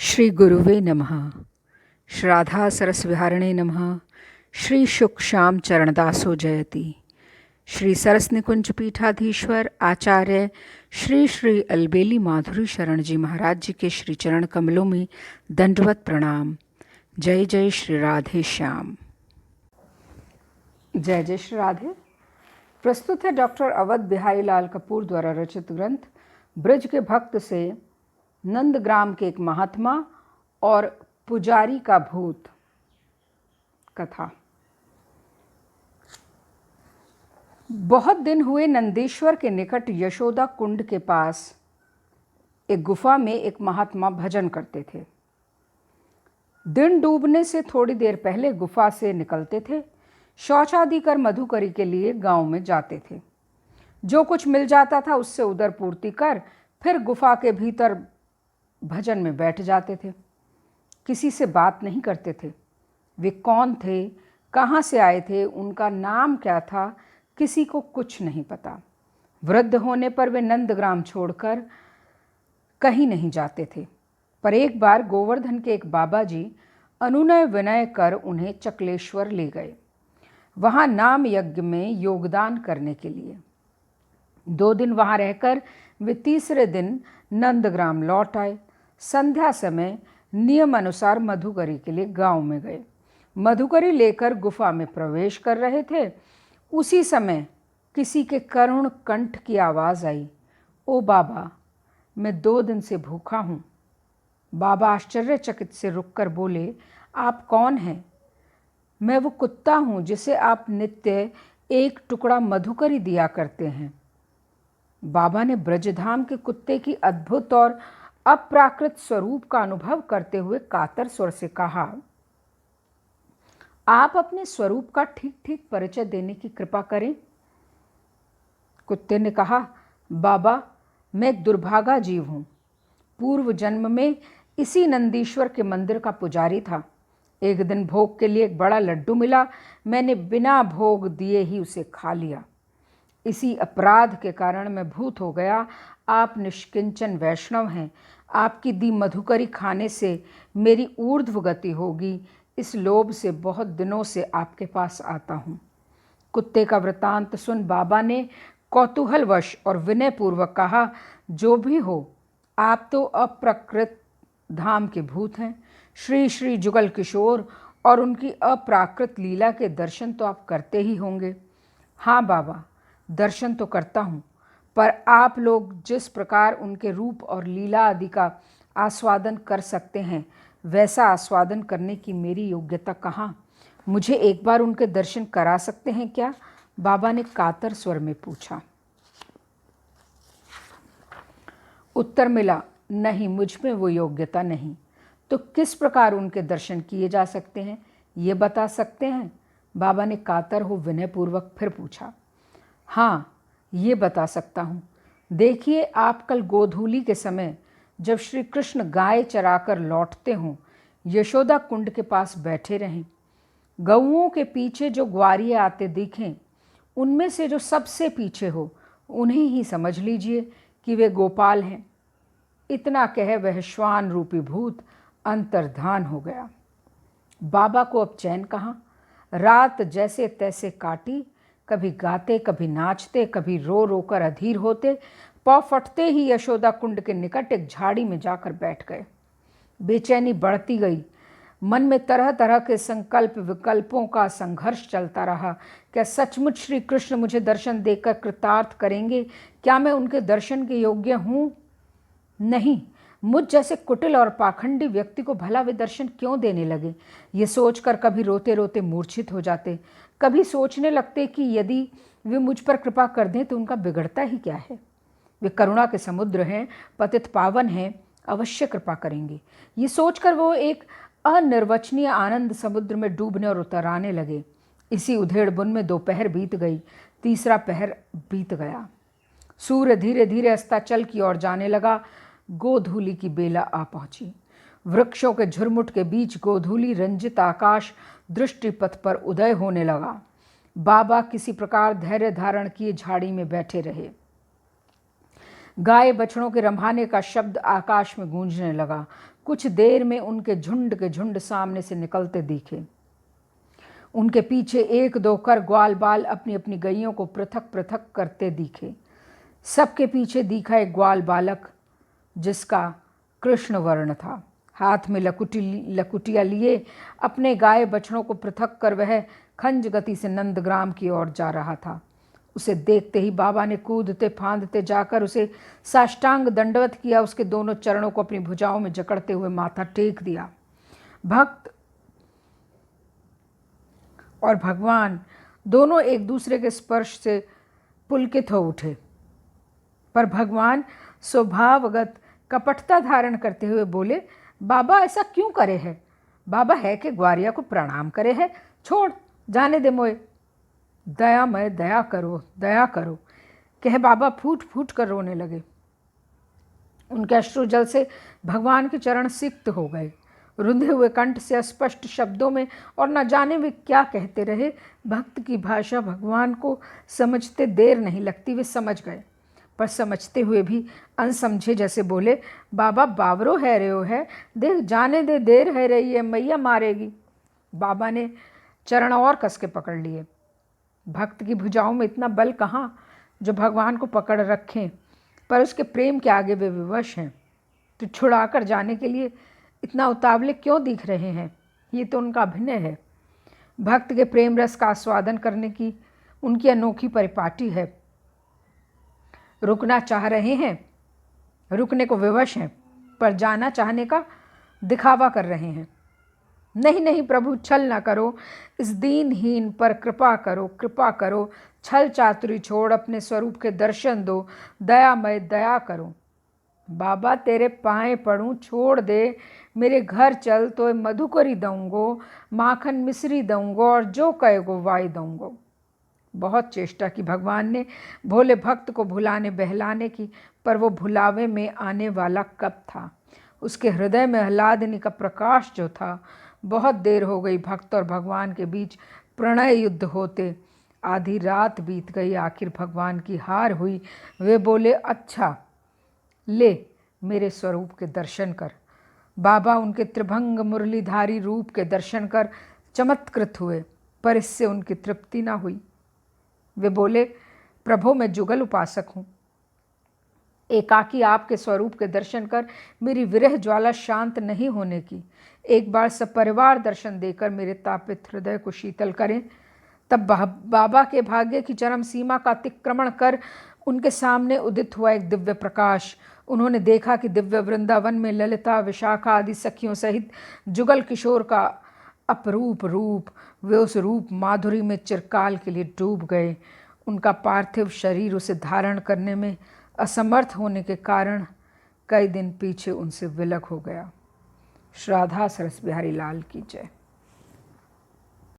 श्री गुरुवे नमः। श्राद्धा सरसविहारिणे नमः। श्री शुक श्याम चरणदासो जयति। श्री सरस निकुंज पीठाधीश्वर आचार्य श्री श्री अलबेली माधुरी शरण जी महाराज जी के श्री चरण कमलों में दंडवत प्रणाम। जय जय श्री राधे श्याम। जय जय श्री राधे। प्रस्तुत है डॉक्टर अवध बिहारी लाल कपूर द्वारा रचित ग्रंथ ब्रज के भक्त से नंदग्राम के एक महात्मा और पुजारी का भूत कथा। बहुत दिन हुए नंदेश्वर के निकट यशोदा कुंड के पास एक गुफा में एक महात्मा भजन करते थे। दिन डूबने से थोड़ी देर पहले गुफा से निकलते थे, शौच आदि कर मधुकरी के लिए गांव में जाते थे। जो कुछ मिल जाता था उससे उदर पूर्ति कर फिर गुफा के भीतर भजन में बैठ जाते थे। किसी से बात नहीं करते थे। वे कौन थे, कहाँ से आए थे, उनका नाम क्या था, किसी को कुछ नहीं पता। वृद्ध होने पर वे नंदग्राम छोड़कर कहीं नहीं जाते थे। पर एक बार गोवर्धन के एक बाबा जी अनुनय विनय कर उन्हें चकलेश्वर ले गए, वहाँ नाम यज्ञ में योगदान करने के लिए। 2 दिन वहाँ रहकर वे तीसरे दिन नंदग्राम लौट आए। संध्या समय नियम अनुसार मधुकरी के लिए गांव में गए। मधुकरी लेकर गुफा में प्रवेश कर रहे थे, उसी समय किसी के करुण कंठ की आवाज़ आई, ओ बाबा, मैं 2 दिन से भूखा हूँ। बाबा आश्चर्यचकित से रुककर बोले, आप कौन हैं? मैं वो कुत्ता हूँ जिसे आप नित्य एक टुकड़ा मधुकरी दिया करते हैं। बाबा ने ब्रजधाम के कुत्ते की अद्भुत और अप्राकृत स्वरूप का अनुभव करते हुए कातर स्वर से कहा, आप अपने स्वरूप का ठीक ठीक परिचय देने की कृपा करें। कुत्ते ने कहा, बाबा, मैं एक दुर्भागा जीव हूँ। पूर्व जन्म में इसी नंदीश्वर के मंदिर का पुजारी था। एक दिन भोग के लिए एक बड़ा लड्डू मिला, मैंने बिना भोग दिए ही उसे खा लिया। इसी अपराध के कारण मैं भूत हो गया। आप निष्किंचन वैष्णव हैं, आपकी दी मधुकरी खाने से मेरी ऊर्ध्व गति होगी, इस लोभ से बहुत दिनों से आपके पास आता हूँ। कुत्ते का वृतांत सुन बाबा ने कौतूहलवश और विनयपूर्वक कहा, जो भी हो, आप तो अप्रकृत धाम के भूत हैं। श्री श्री जुगल किशोर और उनकी अप्राकृत लीला के दर्शन तो आप करते ही होंगे। हाँ बाबा, दर्शन तो करता हूँ, पर आप लोग जिस प्रकार उनके रूप और लीला आदि का आस्वादन कर सकते हैं, वैसा आस्वादन करने की मेरी योग्यता कहाँ? मुझे एक बार उनके दर्शन करा सकते हैं क्या? बाबा ने कातर स्वर में पूछा। उत्तर मिला, नहीं, मुझ में वो योग्यता नहीं। तो किस प्रकार उनके दर्शन किए जा सकते हैं, ये बता सकते हैं? बाबा ने कातर हो विनयपूर्वक फिर पूछा। हाँ, ये बता सकता हूँ। देखिए, आप कल गोधूली के समय जब श्री कृष्ण गाय चराकर लौटते हों, यशोदा कुंड के पास बैठे रहें। गऊओं के पीछे जो ग्वारिये आते दिखें, उनमें से जो सबसे पीछे हो, उन्हें ही समझ लीजिए कि वे गोपाल हैं। इतना कह वह श्वान रूपी भूत अंतर्धान हो गया। बाबा को अब चैन कहाँ। रात जैसे तैसे काटी, कभी गाते, कभी नाचते, कभी रो रो कर अधीर होते। पौ फटते ही यशोदा कुंड के निकट एक झाड़ी में जाकर बैठ गए। बेचैनी बढ़ती गई। मन में तरह तरह के संकल्प विकल्पों का संघर्ष चलता रहा। क्या सचमुच श्री कृष्ण मुझे दर्शन देकर कृतार्थ करेंगे? क्या मैं उनके दर्शन के योग्य हूँ? नहीं, मुझ जैसे कुटिल और पाखंडी व्यक्ति को भला वे दर्शन क्यों देने लगे? ये सोचकर कभी रोते रोते मूर्छित हो जाते, कभी सोचने लगते कि यदि वे मुझ पर कृपा कर दें तो उनका बिगड़ता ही क्या है। वे करुणा के समुद्र हैं, पतित पावन हैं, अवश्य कृपा करेंगे। ये सोचकर वो एक अनिर्वचनीय आनंद समुद्र में डूबने और उतराने लगे। इसी उधेड़ बुन में 2 पहर बीत गई, तीसरा पहर बीत गया। सूर्य धीरे धीरे अस्ताचल की ओर जाने लगा। गोधूली की बेला आ पहुंची। वृक्षों के झुरमुट के बीच गोधूली रंजित आकाश दृष्टिपथ पर उदय होने लगा। बाबा किसी प्रकार धैर्य धारण किए झाड़ी में बैठे रहे। गाय बछड़ों के रंभाने का शब्द आकाश में गूंजने लगा। कुछ देर में उनके झुंड के झुंड सामने से निकलते दिखे। उनके पीछे एक दो कर ग्वाल बाल अपनी अपनी गैयों को पृथक पृथक करते दिखे। सबके पीछे दिखा एक ग्वाल बालक जिसका कृष्ण वर्ण था। हाथ में लकुटिया लिए अपने गाय बछड़ों को पृथक कर वह खंज गति से नंदग्राम की ओर जा रहा था। उसे देखते ही बाबा ने कूदते फांदते जाकर उसे साष्टांग दंडवत किया। उसके दोनों चरणों को अपनी भुजाओं में जकड़ते हुए माथा टेक दिया। भक्त और भगवान दोनों एक दूसरे के स्पर्श से पुलकित हो उठे, पर भगवान स्वभावगत कपटता धारण करते हुए बोले, बाबा ऐसा क्यों करे है? बाबा है कि ग्वारिया को प्रणाम करे है? छोड़, जाने दे मोए। दयामय, दया करो, दया करो, कह बाबा फूट फूट कर रोने लगे। उनके अश्रु जल से भगवान के चरण सिक्त हो गए। रुंधे हुए कंठ से अस्पष्ट शब्दों में और न जाने वे क्या कहते रहे। भक्त की भाषा भगवान को समझते देर नहीं लगती, वे समझ गए, पर समझते हुए भी अनसमझे जैसे बोले, बाबा बावरो है रहो है, देख जाने दे, देर है रही है, मैया मारेगी। बाबा ने चरण और कस के पकड़ लिए। भक्त की भुजाओं में इतना बल कहाँ जो भगवान को पकड़ रखें, पर उसके प्रेम के आगे वे विवश हैं। तो छुड़ा कर जाने के लिए इतना उतावले क्यों दिख रहे हैं? ये तो उनका अभिनय है। भक्त के प्रेम रस का आस्वादन करने की उनकी अनोखी परिपाटी है। रुकना चाह रहे हैं, रुकने को विवश हैं, पर जाना चाहने का दिखावा कर रहे हैं। नहीं नहीं प्रभु, छल ना करो, इस दीनहीन पर कृपा करो, कृपा करो, छल चातुरी छोड़ अपने स्वरूप के दर्शन दो, दयामय दया करो। बाबा तेरे पाएँ पड़ूं, छोड़ दे, मेरे घर चल तो मधुकरी दूंगो, माखन मिश्री दूंगो और जो कहेगो वाई दूंगो। बहुत चेष्टा की भगवान ने भोले भक्त को भुलाने बहलाने की, पर वो भुलावे में आने वाला कब था? उसके हृदय में आह्लादनी का प्रकाश जो था। बहुत देर हो गई भक्त और भगवान के बीच प्रणय युद्ध होते। आधी रात बीत गई, आखिर भगवान की हार हुई। वे बोले, अच्छा ले मेरे स्वरूप के दर्शन कर। बाबा उनके त्रिभंग मुरलीधारी रूप के दर्शन कर चमत्कृत हुए, पर इससे उनकी तृप्ति ना हुई। वे बोले, प्रभु मैं जुगल उपासक हूँ, एकाकी आपके स्वरूप के दर्शन कर मेरी विरह ज्वाला शांत नहीं होने की। एक बार सपरिवार दर्शन देकर मेरे तापित हृदय को शीतल करें। तब बाबा के भाग्य की चरम सीमा का अतिक्रमण कर उनके सामने उदित हुआ एक दिव्य प्रकाश। उन्होंने देखा कि दिव्य वृंदावन में ललिता, विशाखा आदि सखियों सहित जुगल किशोर का अपरूप रूप। वे उस रूप माधुरी में चिरकाल के लिए डूब गए। उनका पार्थिव शरीर उसे धारण करने में असमर्थ होने के कारण कई दिन पीछे उनसे विलग हो गया। श्री राधा सरस बिहारी लाल की जय।